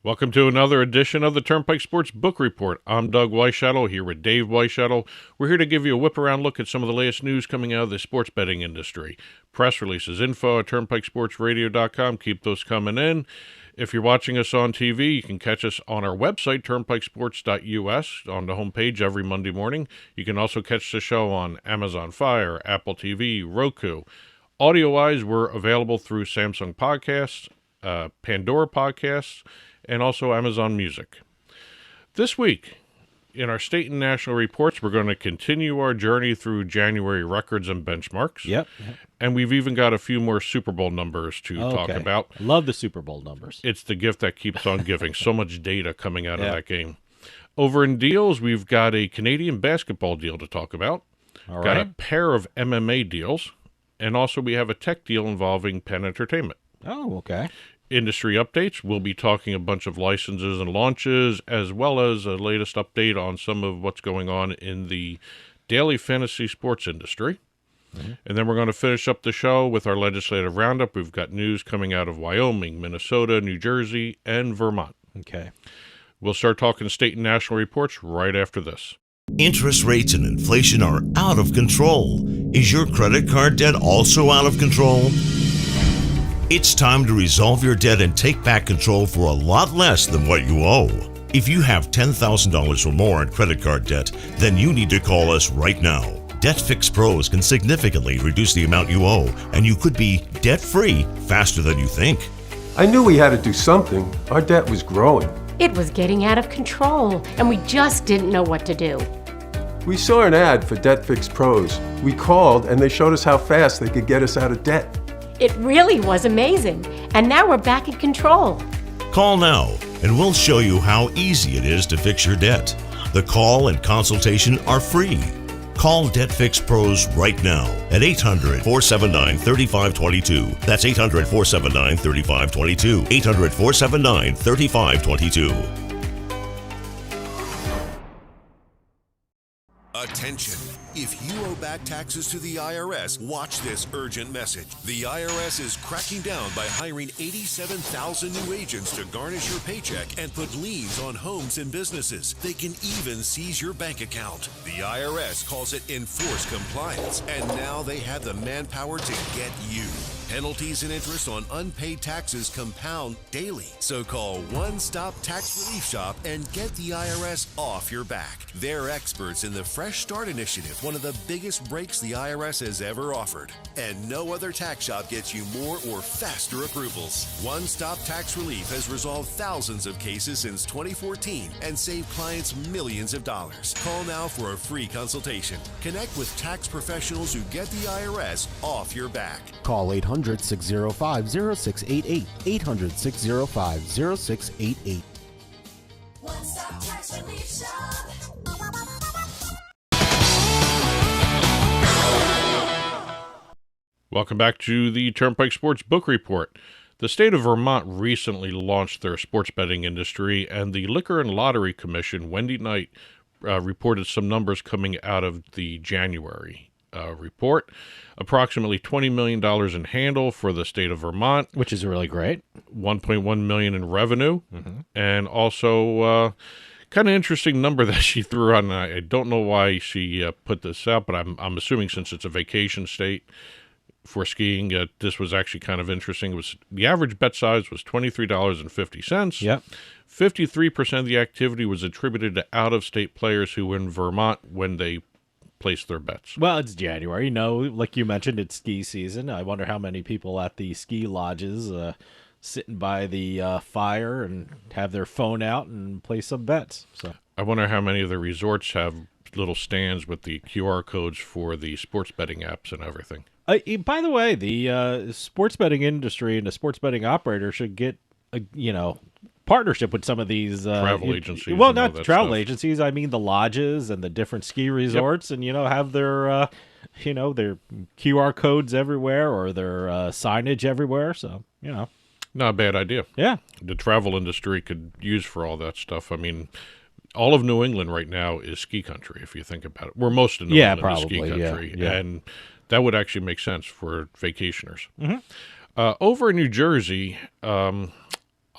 Welcome to another edition of the Turnpike Sports Book Report. I'm Doug Weischadle here with Dave Weischadle. We're here to give you a whip-around look at some of the latest news coming out of the sports betting industry. Press releases, info at turnpikesportsradio.com. Keep those coming in. If you're watching us on TV, you can catch us on our website, turnpikesports.us, on the homepage every Monday morning. You can also catch the show on Amazon Fire, Apple TV, Roku. Audio-wise, we're available through Samsung Podcasts, Pandora Podcasts, and also Amazon Music. This week, in our state and national reports, we're going to continue our journey through January records and benchmarks. Yep. And we've even got a few more Super Bowl numbers to talk about. I love the Super Bowl numbers. It's the gift that keeps on giving. So much data coming out of that game. Over in deals, we've got a Canadian basketball deal to talk about. All got right. a pair of MMA deals. And also we have a tech deal involving Penn Entertainment. Oh, okay. Industry updates. We'll be talking a bunch of licenses and launches, as well as a latest update on some of what's going on in the daily fantasy sports industry. Mm-hmm. And then we're going to finish up the show with our legislative roundup. We've got news coming out of Wyoming, Minnesota, New Jersey, and Vermont. Okay. We'll start talking state and national reports right after this. Interest rates and inflation are out of control. Is your credit card debt also out of control? It's time to resolve your debt and take back control for a lot less than what you owe. If you have $10,000 or more in credit card debt, then you need to call us right now. DebtFix Pros can significantly reduce the amount you owe, and you could be debt-free faster than you think. I knew we had to do something. Our debt was growing. It was getting out of control, and we just didn't know what to do. We saw an ad for DebtFix Pros. We called, and they showed us how fast they could get us out of debt. It really was amazing, and now we're back in control. Call now, and we'll show you how easy it is to fix your debt. The call and consultation are free. Call DebtFix Pros right now at 800-479-3522. That's 800-479-3522. 800-479-3522. Attention. If you owe back taxes to the IRS, watch this urgent message. The IRS is cracking down by hiring 87,000 new agents to garnish your paycheck and put liens on homes and businesses. They can even seize your bank account. The IRS calls it enforced compliance, and now they have the manpower to get you. Penalties and interest on unpaid taxes compound daily. So call One Stop Tax Relief Shop and get the IRS off your back. They're experts in the Fresh Start Initiative, one of the biggest breaks the IRS has ever offered. And no other tax shop gets you more or faster approvals. One Stop Tax Relief has resolved thousands of cases since 2014 and saved clients millions of dollars. Call now for a free consultation. Connect with tax professionals who get the IRS off your back. Call 800-605-0688. 800-605-0688. One Stop Tax Relief Shop. Welcome back to the Turnpike Sports Book Report. The state of Vermont recently launched their sports betting industry, and the Liquor and Lottery Commission Wednesday night reported some numbers coming out of the January report. Approximately $20 million in handle for the state of Vermont, Which is really great. $1.1 million in revenue, and also kind of interesting number that she threw on. I don't know why she put this out, but I'm assuming since it's a vacation state for skiing, this was actually kind of interesting. It was the average bet size was $23.50. Yep. 53% of the activity was attributed to out-of-state players who were in Vermont when they placed their bets. Well, it's January. You know, like you mentioned, it's ski season. I wonder how many people at the ski lodges sitting by the fire and have their phone out and play some bets. So I wonder how many of the resorts have little stands with the QR codes for the sports betting apps and everything. By the way, the sports betting industry and the sports betting operator should get a partnership with some of these travel agencies. Well, and all not that travel stuff. agencies. I mean the lodges and the different ski resorts, and have their their QR codes everywhere or their signage everywhere. So Not a bad idea. yeah. The travel industry could use for all that stuff. I mean, all of New England right now is ski country, if you think about it. Where most of New England is ski probably, yeah, country. yeah. And that would actually make sense for vacationers. Over in New Jersey,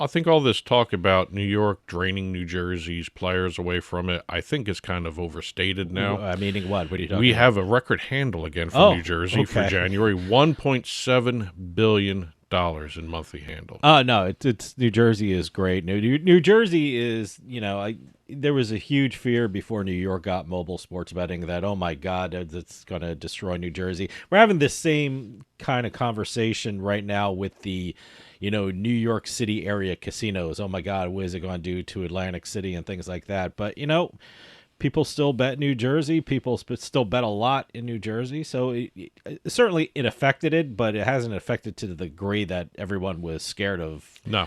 I think all this talk about New York draining New Jersey's players away from it, I think is kind of overstated now. Meaning what? What are you talking We about? have a record handle again for New Jersey for okay. January, $1.7 billion in monthly handle. No, it's New Jersey is great. New Jersey is, there was a huge fear before New York got mobile sports betting that, oh my God, it's going to destroy New Jersey. We're having this same kind of conversation right now with the, New York City area casinos. Oh my God, what is it going to do to Atlantic City and things like that? But, people still bet New Jersey. People still bet a lot in New Jersey. So certainly it affected it, but it hasn't affected to the degree that everyone was scared of. No.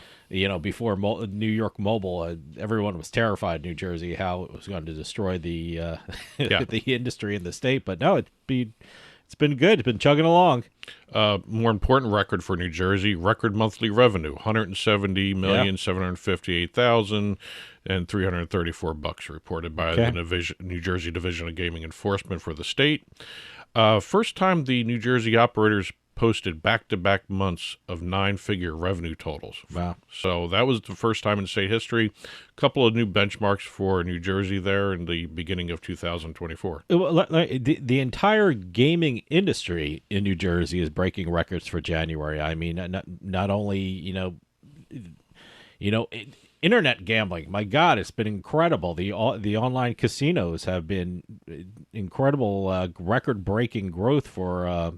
Before New York Mobile, everyone was terrified in New Jersey how it was going to destroy the the industry in the state. But no, it's been good. It's been chugging along. More important record for New Jersey, record monthly revenue, $170,758,334 reported by the New Jersey Division of Gaming Enforcement for the state. First time the New Jersey operators posted back-to-back months of 9-figure revenue totals. Wow. So that was the first time in state history. A couple of new benchmarks for New Jersey there in the beginning of 2024. The entire gaming industry in New Jersey is breaking records for January. I mean, not only, internet gambling, my God, it's been incredible. The online casinos have been incredible, record-breaking growth for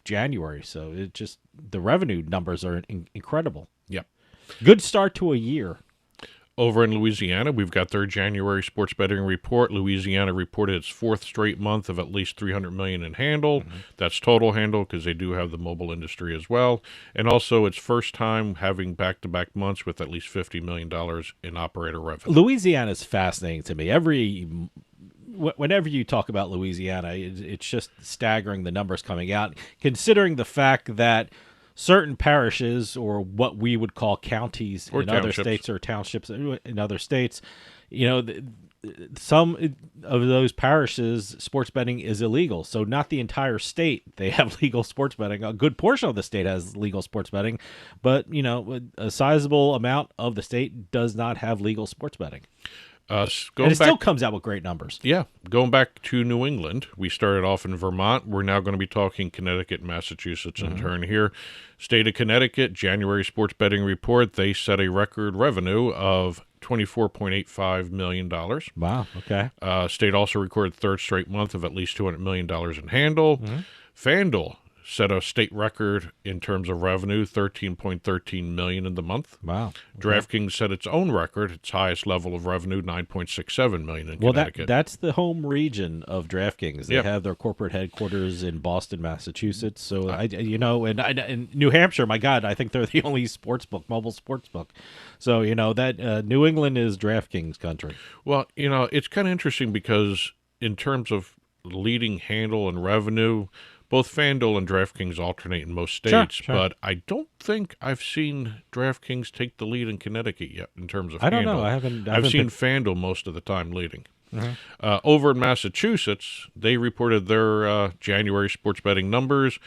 January. So it just the revenue numbers are incredible. Yep. Good start to a year. Over in Louisiana, we've got their January sports betting report. Louisiana reported its fourth straight month of at least $300 million in handle. Mm-hmm. That's total handle because they do have the mobile industry as well. And also its first time having back-to-back months with at least $50 million in operator revenue. Louisiana is fascinating to me. Whenever you talk about Louisiana, it's just staggering the numbers coming out, considering the fact that certain parishes, or what we would call counties in other states, or townships in other states, some of those parishes, sports betting is illegal. So not the entire state, they have legal sports betting. A good portion of the state has legal sports betting, but, a sizable amount of the state does not have legal sports betting. And it still comes out with great numbers. Yeah. Going back to New England, we started off in Vermont. We're now going to be talking Connecticut and Massachusetts in turn here. State of Connecticut, January sports betting report, they set a record revenue of $24.85 million. Wow, okay. State also recorded third straight month of at least $200 million in handle. FanDuel set a state record in terms of revenue, $13.13 million in the month. Wow. DraftKings set its own record, its highest level of revenue, $9.67 million in Connecticut. That's the home region of DraftKings. They have their corporate headquarters in Boston, Massachusetts. So and New Hampshire, my God, I think they're the only mobile sports book. So that New England is DraftKings country. Well, it's kind of interesting because in terms of leading handle and revenue, both FanDuel and DraftKings alternate in most states, sure. But I don't think I've seen DraftKings take the lead in Connecticut yet in terms of handle. I don't know. I've seen FanDuel most of the time leading. Over in Massachusetts, they reported their January sports betting numbers.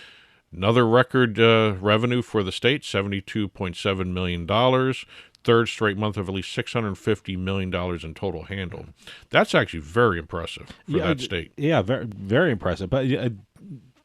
Another record revenue for the state, $72.7 million. Third straight month of at least $650 million in total handle. That's actually very impressive for that state. Yeah, very, very impressive. But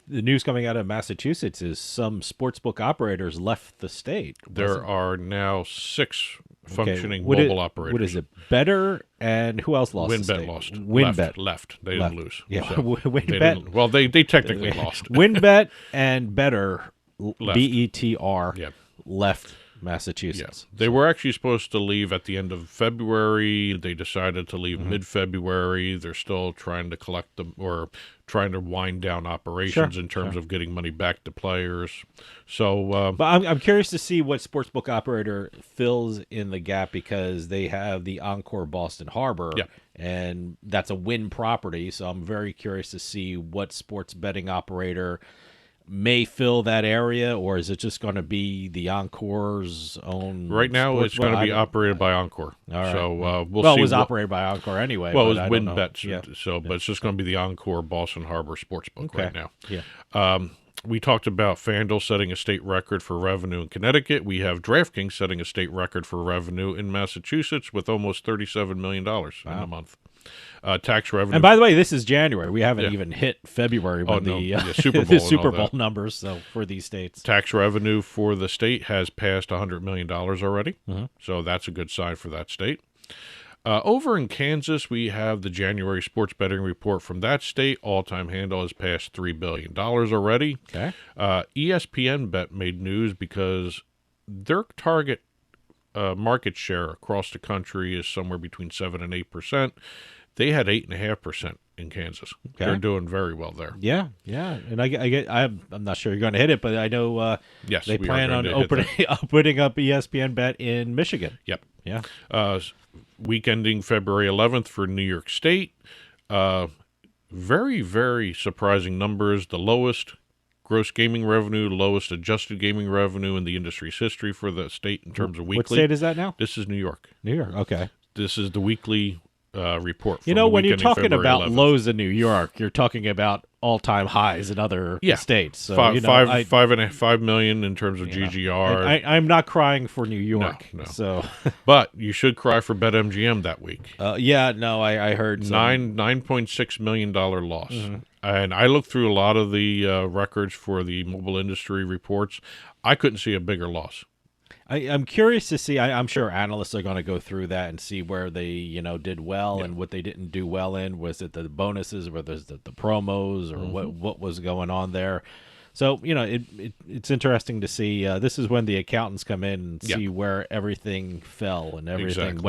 the news coming out of Massachusetts is some sportsbook operators left the state. There are now 6 functioning mobile operators. What is it? Better, and who else lost? WinBet lost. WinBet left. They didn't lose. Yeah, So WinBet. well, they technically lost. WinBet and Better, Left. BETR, Yep. left Massachusetts. They were actually supposed to leave at the end of February. They decided to leave mid-February. They're still trying to collect them, or trying to wind down operations in terms of getting money back to players. So, but I'm curious to see what sportsbook operator fills in the gap, because they have the Encore Boston Harbor, and that's a Wynn property. So I'm very curious to see what sports betting operator may fill that area, or is it just going to be the Encore's own? Right now, it's going to be operated by Encore. All right. So we'll well, see. it was operated by Encore anyway. Well, it was but I don't know. WinBet, but it's just going to be the Encore Boston Harbor Sportsbook right now. Yeah. We talked about FanDuel setting a state record for revenue in Connecticut. We have DraftKings setting a state record for revenue in Massachusetts with almost $37 million in a month. Tax revenue. And by the way, this is January. We haven't even hit February when the the Super Bowl, the and Super all Bowl that. numbers. So for these states, Tax revenue for the state has passed $100 million already. So that's a good sign for that state. Over in Kansas, we have the January sports betting report from that state. All-time handle has passed $3 billion already. okay, ESPN Bet made news because their target market share across the country is somewhere between 7 and 8%. They had 8.5% in Kansas. Okay. They're doing very well there. yeah, and I'm not sure you're going to hit it, but I know Yes, they we are plan going on to hit that. opening up ESPN Bet in Michigan. Yep. Yeah, Week ending February 11th for New York State. Very, very surprising numbers. The lowest gross gaming revenue, lowest adjusted gaming revenue in the industry's history for the state in terms of weekly. What state is that now? This is New York. New York. Okay. This is the weekly report. You from know, the when week you're ending talking February about 11th. lows in New York, you're talking about all-time highs in other states. So, $5 million in terms of GGR. I'm not crying for New York. No. So, But you should cry for BetMGM that week. I heard some. $9.6 million loss. Mm-hmm. And I looked through a lot of the records for the mobile industry reports. I couldn't see a bigger loss. I'm curious to see. I'm sure analysts are going to go through that and see where they, did well and what they didn't do well in. Was it the bonuses, or was it the promos, or what was going on there? So it's interesting to see. This is when the accountants come in and see where everything fell and everything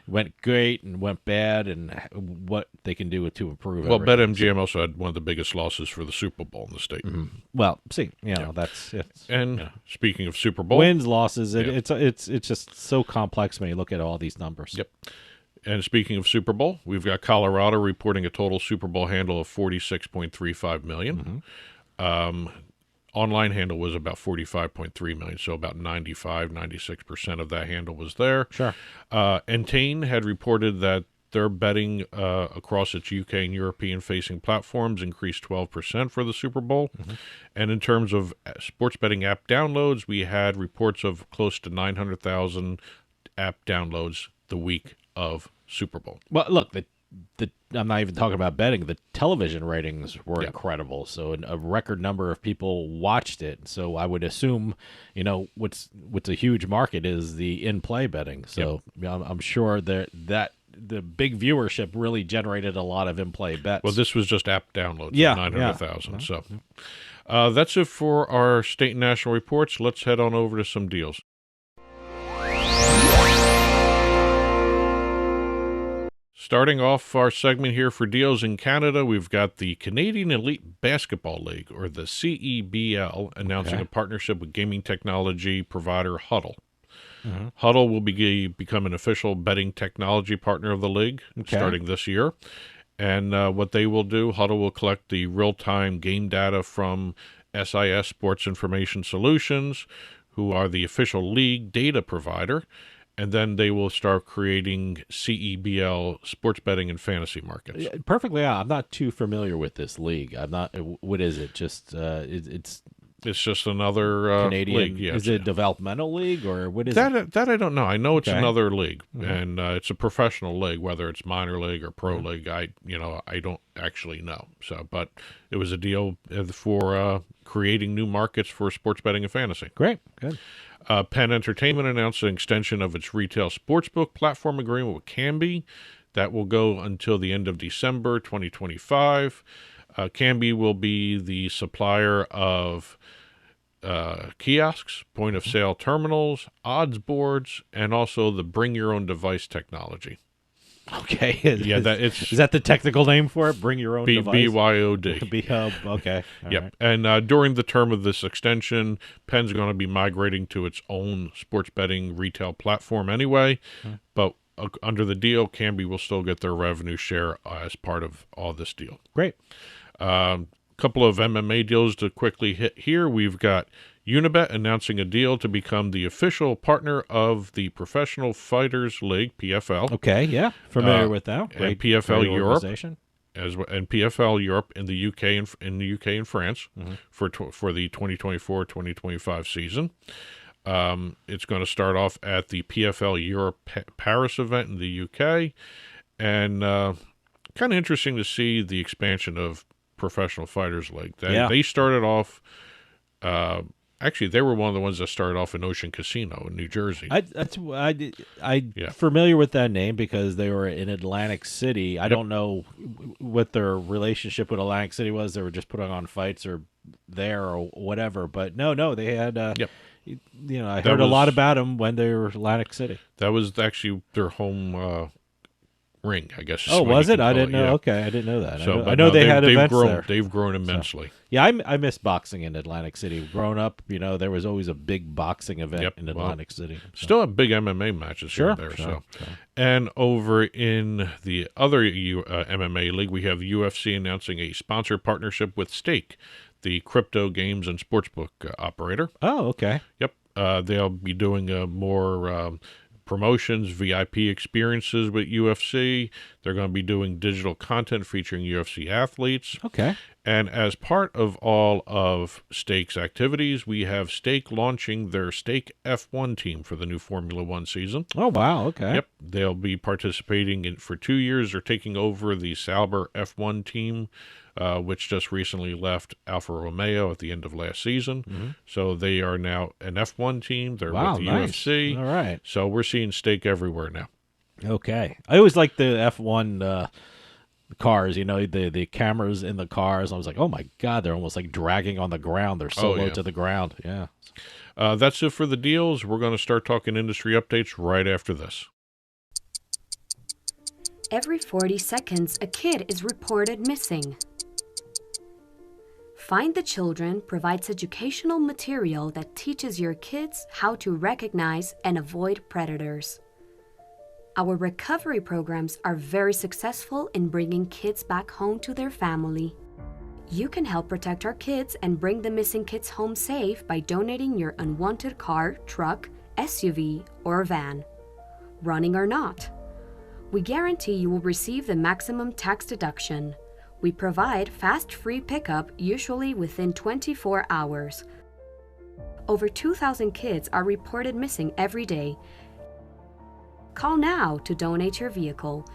went great and went bad, and what they can do to improve. Well, everything. BetMGM also had one of the biggest losses for the Super Bowl in the state. Well, see, that's it. And speaking of Super Bowl, Wins, losses, it's just so complex when you look at all these numbers. Yep. And speaking of Super Bowl, we've got Colorado reporting a total Super Bowl handle of $46.35 million. Online handle was about $45.3 million, so about 96% of that handle was there. Sure. Entain had reported that their betting across its UK and European-facing platforms increased 12% for the Super Bowl. And in terms of sports betting app downloads, we had reports of close to 900,000 app downloads the week of Super Bowl. Well, look, I'm not even talking about betting. The television ratings were incredible. So a record number of people watched it. So I would assume, what's a huge market is the in-play betting. So I'm sure that the big viewership really generated a lot of in-play bets. Well, this was just app downloads, 900,000. So that's it for our state and national reports. Let's head on over to some deals. Starting off our segment here for deals in Canada, we've got the Canadian Elite Basketball League, or the CEBL, announcing a partnership with gaming technology provider Huddle. Huddle will become an official betting technology partner of the league starting this year. And what they will do, Huddle will collect the real-time game data from SIS Sports Information Solutions, who are the official league data provider. And then they will start creating CEBL sports betting and fantasy markets. Perfectly. I'm not too familiar with this league. I'm not. What is it? Just it's just another Canadian league. Yeah, is it a developmental league, or what is that? it? That I don't know. I know it's another league, and it's a professional league, whether it's minor league or pro league. I don't actually know. So, but it was a deal for creating new markets for sports betting and fantasy. Great. Good. Penn Entertainment announced an extension of its retail sportsbook platform agreement with Kambi. That will go until the end of December 2025. Kambi will be the supplier of kiosks, point-of-sale terminals, odds boards, and also the bring-your-own-device technology. Okay. Is that the technical name for it? Bring your own device? BYOD. Okay. All Yep. right. And during the term of this extension, Penn's going to be migrating to its own sports betting retail platform anyway. But under the deal, Kambi will still get their revenue share as part of all this deal. Great. Couple of MMA deals to quickly hit here. We've got Unibet announcing a deal to become the official partner of the Professional Fighters League, PFL. Okay, yeah. Familiar with that. And PFL great Europe. organization. and PFL Europe in the UK and France for the 2024-2025 season. It's going to start off at the PFL Europe Paris event in the UK, and kind of interesting to see the expansion of Professional Fighters League. They started off. Actually, they were one of the ones that started off in Ocean Casino in New Jersey. I'm familiar with that name because they were in Atlantic City. I don't know what their relationship with Atlantic City was. They were just putting on fights or whatever. But no, they had. I heard a lot about them when they were Atlantic City. That was actually their home ring, I guess. Oh, was it? I didn't know. Yeah. Okay, I didn't know that. So, I know they had events there. They've grown immensely. So, yeah, I miss boxing in Atlantic City. Growing up, there was always a big boxing event in Atlantic City. So. Still have big MMA matches here and there. Sure. And over in the other MMA league, we have UFC announcing a sponsored partnership with Stake, the crypto games and sportsbook operator. Oh, okay. Yep. They'll be doing more promotions, VIP experiences with UFC. They're going to be doing digital content featuring UFC athletes. Okay. And as part of all of Stake's activities, we have Stake launching their Stake F1 team for the new Formula One season. Oh, wow. Okay. Yep. They'll be participating for 2 years. They're taking over the Sauber F1 team, which just recently left Alfa Romeo at the end of last season. So they are now an F1 team. They're with the UFC. All right. So we're seeing Stake everywhere now. Okay. I always liked the F1 cars, the cameras in the cars. I was like, oh my God, they're almost like dragging on the ground. They're so low to the ground. Yeah. That's it for the deals. We're going to start talking industry updates right after this. Every 40 seconds, a kid is reported missing. Find the Children provides educational material that teaches your kids how to recognize and avoid predators. Our recovery programs are very successful in bringing kids back home to their family. You can help protect our kids and bring the missing kids home safe by donating your unwanted car, truck, SUV, or van, running or not. We guarantee you will receive the maximum tax deduction. We provide fast free pickup, usually within 24 hours. Over 2,000 kids are reported missing every day. Call now to donate your vehicle.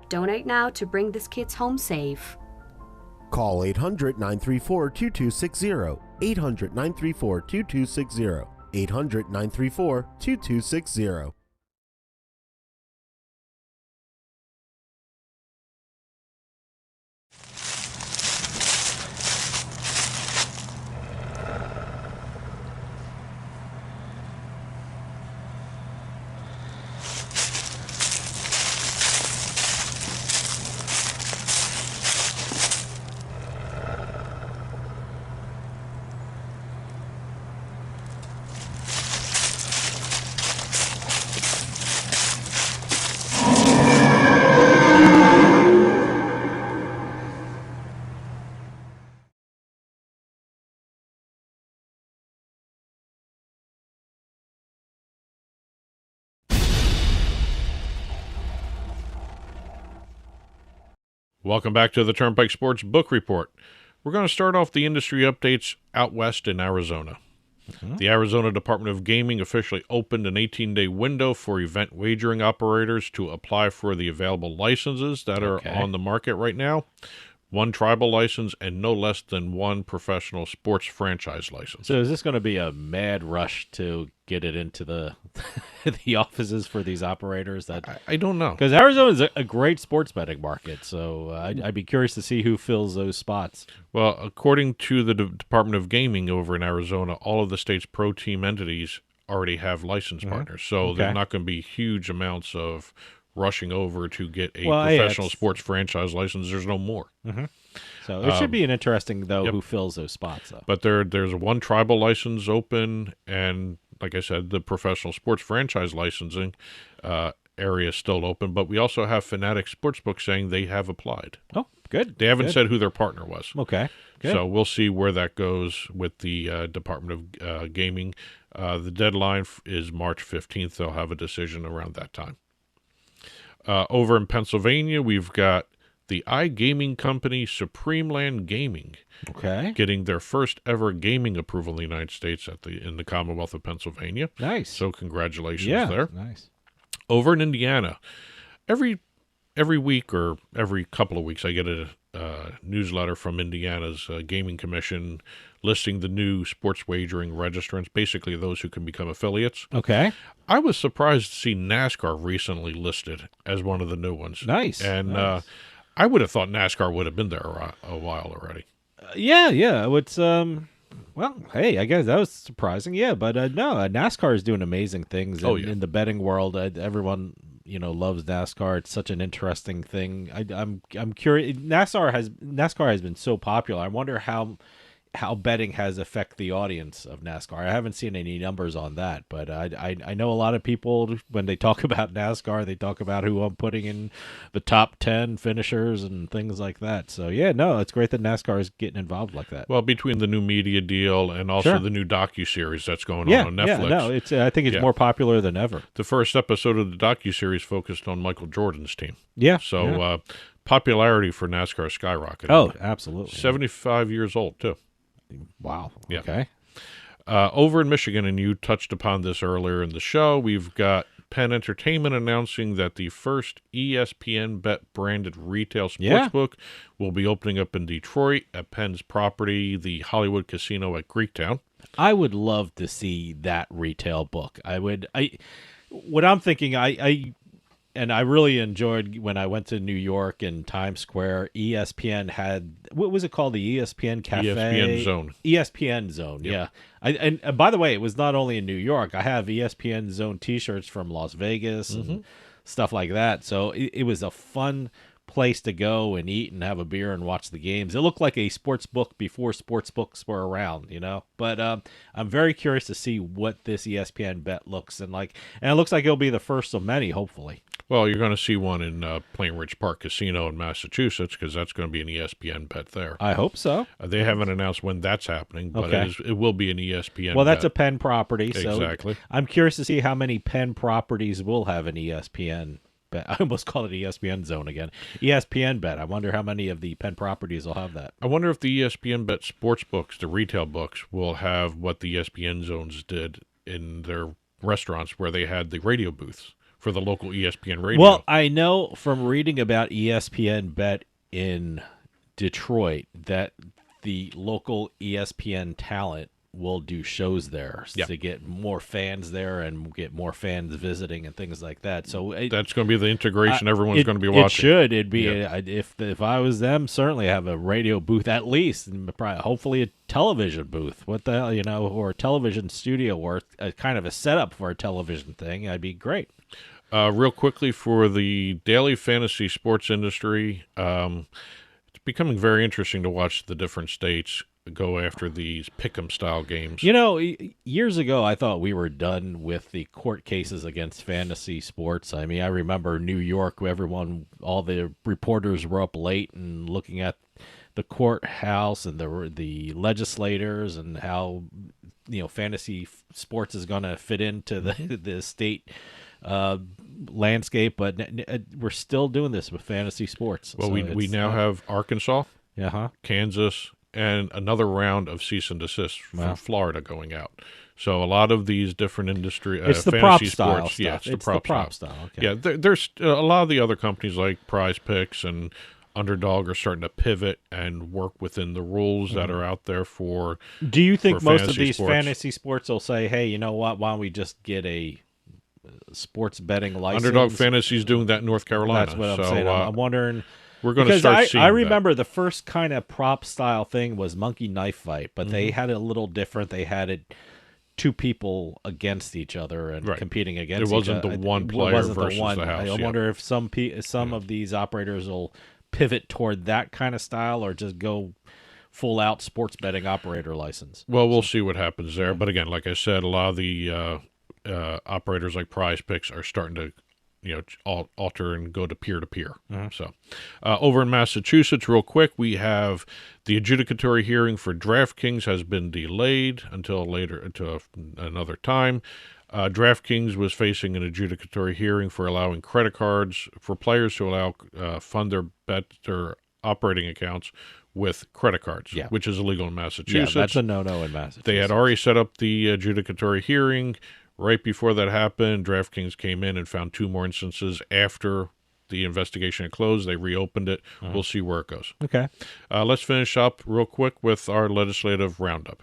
Donate now to bring these kids home safe. Call 800-934-2260. 800-934-2260. 800-934-2260. Welcome back to the Turnpike Sports Book Report. We're going to start off the industry updates out west in Arizona. The Arizona Department of Gaming officially opened an 18-day window for event wagering operators to apply for the available licenses that are on the market right now. 1 tribal license and no less than 1 professional sports franchise license. So is this going to be a mad rush to get it into the the offices for these operators? That I don't know. Because Arizona is a great sports betting market, so I'd be curious to see who fills those spots. Well, according to the Department of Gaming over in Arizona, all of the state's pro team entities already have license partners, so there's not going to be huge amounts of rushing over to get a professional sports franchise license. There's no more. So it should be an interesting, though, who fills those spots, though. But there's 1 tribal license open, and like I said, the professional sports franchise licensing area is still open. But we also have Fanatics Sportsbook saying they have applied. Oh, good. They haven't said who their partner was. Okay. Good. So we'll see where that goes with the Department of Gaming. The deadline is March 15th. They'll have a decision around that time. Over in Pennsylvania, we've got the iGaming company Supreme Land Gaming, Okay. getting their first ever gaming approval in the United States in the Commonwealth of Pennsylvania. Nice. So congratulations Yeah. there. Nice. Over in Indiana, every week or every couple of weeks, I get a newsletter from Indiana's Gaming Commission listing the new sports wagering registrants, basically those who can become affiliates. Okay. I was surprised to see NASCAR recently listed as one of the new ones. Nice. And nice. I would have thought NASCAR would have been there a while already. Yeah. It's well, hey, I guess that was surprising. Yeah, but no, NASCAR is doing amazing things in the betting world. Everyone loves NASCAR. It's such an interesting thing. I'm curious. NASCAR has been so popular. I wonder how betting has affected the audience of NASCAR. I haven't seen any numbers on that, but I know a lot of people, when they talk about NASCAR, they talk about who I'm putting in the top 10 finishers and things like that. So yeah, no, it's great that NASCAR is getting involved like that. Well, between the new media deal and also the new docuseries that's going on Netflix. Yeah, no, I think it's more popular than ever. The first episode of the docuseries focused on Michael Jordan's team. Yeah. So popularity for NASCAR skyrocketed. Oh, absolutely. 75 years old, too. Wow. Yeah. Okay. Over in Michigan, and you touched upon this earlier in the show, we've got Penn Entertainment announcing that the first ESPN Bet branded retail sportsbook will be opening up in Detroit at Penn's property, the Hollywood Casino at Greektown. I would love to see that retail book. What I'm thinking, and I really enjoyed when I went to New York and Times Square. ESPN had, what was it called? The ESPN Cafe? ESPN Zone. ESPN Zone, yeah. And by the way, it was not only in New York. I have ESPN Zone T-shirts from Las Vegas and stuff like that. So it was a fun place to go and eat and have a beer and watch the games. It looked like a sports book before sports books were around, But I'm very curious to see what this ESPN Bet looks like. And it looks like it'll be the first of many, hopefully. Well, you're going to see one in Plain Ridge Park Casino in Massachusetts because that's going to be an ESPN Bet there. I hope so. They haven't announced when that's happening, but it will be an ESPN Well, that's Bet. a Penn property. So Exactly. I'm curious to see how many Penn properties will have an ESPN Bet. I almost call it ESPN Zone again. ESPN Bet. I wonder how many of the Penn properties will have that. I wonder if the ESPN Bet sports books, the retail books, will have what the ESPN Zones did in their restaurants where they had the radio booths for the local ESPN radio. Well, I know from reading about ESPN Bet in Detroit that the local ESPN talent will do shows there to get more fans there and get more fans visiting and things like that. So that's going to be the integration everyone's going to be watching. It should. It'd be if I was them, certainly have a radio booth at least, and probably, hopefully a television booth. What the hell, or a television studio, or a kind of a setup for a television thing. That'd be great. Real quickly for the daily fantasy sports industry, it's becoming very interesting to watch the different states go after these pick'em style games. Years ago, I thought we were done with the court cases against fantasy sports. I mean, I remember New York, all the reporters were up late and looking at the courthouse and the legislators and how fantasy sports is going to fit into the state landscape, but we're still doing this with fantasy sports. Well, So we now have Arkansas, Uh-huh. Kansas, and another round of cease and desist from Florida going out. So a lot of these different industry It's the fantasy prop sports, style stuff. it's the It's prop, the prop style. Okay. Yeah, there's a lot of the other companies like Prize Picks and Underdog are starting to pivot and work within the rules that are out there for. Do you think for most of fantasy these sports. fantasy sports will say, "Hey, you know what? Why don't we just get a sports betting license?" Underdog Fantasy is doing that in North Carolina. That's what I'm so, saying. I'm wondering. We're going to Because start seeing I that. remember the first kind of prop style thing was Monkey Knife Fight, but they had it a little different. They had it two people against each other and competing against each other. It wasn't the one player versus the house. I wonder if some of these operators will pivot toward that kind of style or just go full out sports betting operator license. Well, we'll see what happens there. But again, like I said, a lot of the operators like Prize Picks are starting to alter and go to peer-to-peer. So over in Massachusetts, real quick, we have the adjudicatory hearing for DraftKings has been delayed until another time. DraftKings was facing an adjudicatory hearing for allowing credit cards for players to fund their operating accounts with credit cards, which is illegal in Massachusetts. Yeah, that's a no-no in Massachusetts. They had already set up the adjudicatory hearing. Right before that happened, DraftKings came in and found 2 more instances after the investigation had closed. They reopened it. We'll see where it goes. Okay. Let's finish up real quick with our legislative roundup.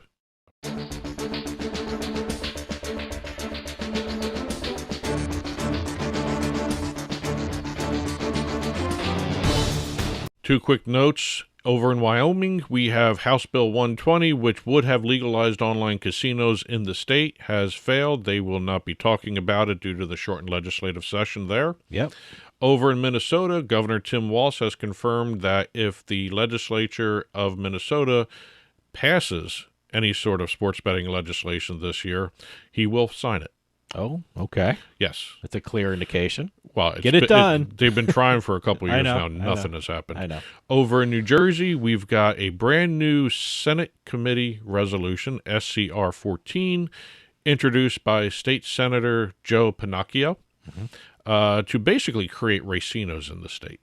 Two quick notes. Over in Wyoming, we have House Bill 120, which would have legalized online casinos in the state, has failed. They will not be talking about it due to the shortened legislative session there. Yep. Over in Minnesota, Governor Tim Walz has confirmed that if the legislature of Minnesota passes any sort of sports betting legislation this year, he will sign it. Oh, okay. Yes. That's a clear indication. Well, get it done. They've been trying for a couple years know, now. Nothing has happened. I know. Over in New Jersey, we've got a brand new Senate Committee Resolution, SCR 14, introduced by State Senator Joe Pinocchio to basically create racinos in the state.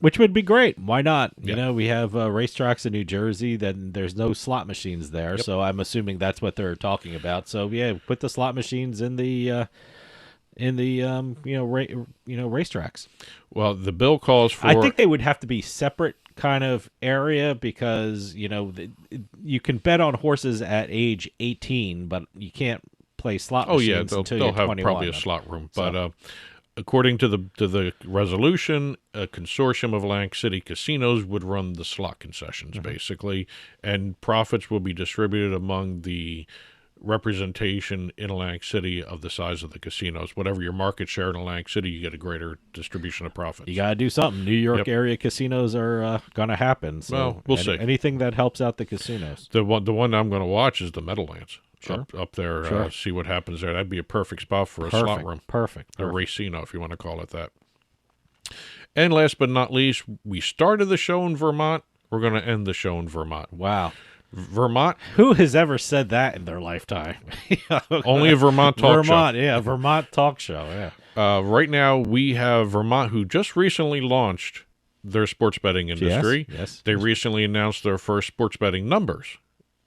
Which would be great. Why not? Yeah. You know, we have racetracks in New Jersey, then there's no slot machines there, so I'm assuming that's what they're talking about. So yeah, put the slot machines in the racetracks. Well, the bill calls for. I think they would have to be separate kind of area because you can bet on horses at age 18, but you can't play slot machines until you're 21. They'll have probably a slot room, but. According to the resolution, a consortium of Atlantic City casinos would run the slot concessions, basically, and profits will be distributed among the representation in Atlantic City of the size of the casinos. Whatever your market share in Atlantic City, you get a greater distribution of profits. You got to do something. New York area casinos are going to happen. So well, we'll see. Anything that helps out the casinos. The one I'm going to watch is the Meadowlands. Sure. Up there, see what happens there. That'd be a perfect spot for a slot room. Perfect. A racino, if you want to call it that. And last but not least, we started the show in Vermont. We're going to end the show in Vermont. Wow. Vermont? Who has ever said that in their lifetime? Only a Vermont talk show. Vermont talk show, yeah. Right now, we have Vermont, who just recently launched their sports betting industry. Yes. They recently announced their first sports betting numbers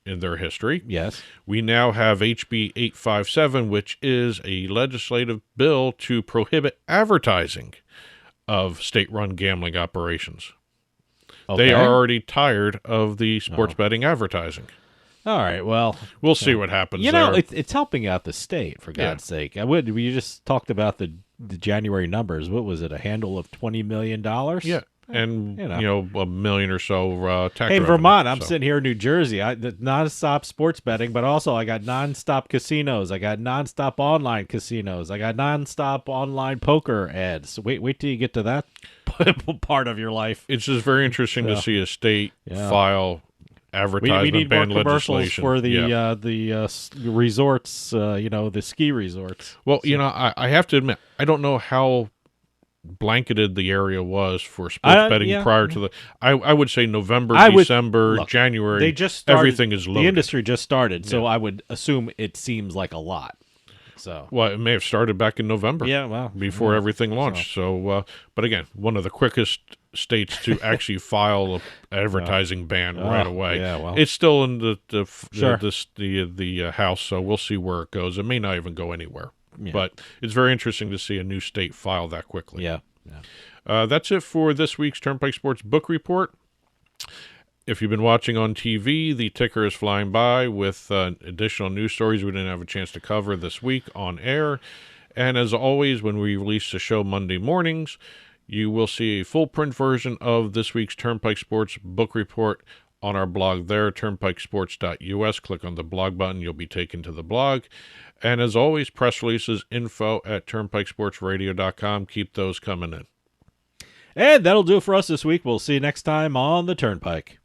in their history. Yes. We now have HB 857, which is a legislative bill to prohibit advertising of state-run gambling operations. Okay. They are already tired of the sports betting advertising. All right, well, we'll see what happens there. You know, it's helping out the state, for God's sake. We just talked about the January numbers. What was it, a handle of $20 million? Yeah. And, $1 million or so tax Hey, revenue, Vermont, I'm sitting here in New Jersey. The nonstop sports betting, but also I got nonstop casinos. I got nonstop online casinos. I got nonstop online poker ads. Wait till you get to that part of your life. It's just very interesting to see a state file advertisement we need ban more commercials legislation for the resorts, the ski resorts. Well, I have to admit, I don't know how blanketed the area was for sports betting prior to the I would say November, December, January. They just started, everything is loaded. The industry just started, so I would assume it seems like a lot. So it may have started back in November. Yeah, well, before everything launched. So, but again, one of the quickest states to actually file an advertising ban right away. Yeah, well, it's still in the House, so we'll see where it goes. It may not even go anywhere. Yeah. But it's very interesting to see a new state file that quickly. Yeah. That's it for this week's Turnpike Sports Book Report. If you've been watching on TV, the ticker is flying by with additional news stories we didn't have a chance to cover this week on air. And as always, when we release the show Monday mornings, you will see a full print version of this week's Turnpike Sports Book Report on our blog there, turnpikesports.us. Click on the blog button. You'll be taken to the blog. And as always, press releases, info@turnpikesportsradio.com. Keep those coming in. And that'll do it for us this week. We'll see you next time on the Turnpike.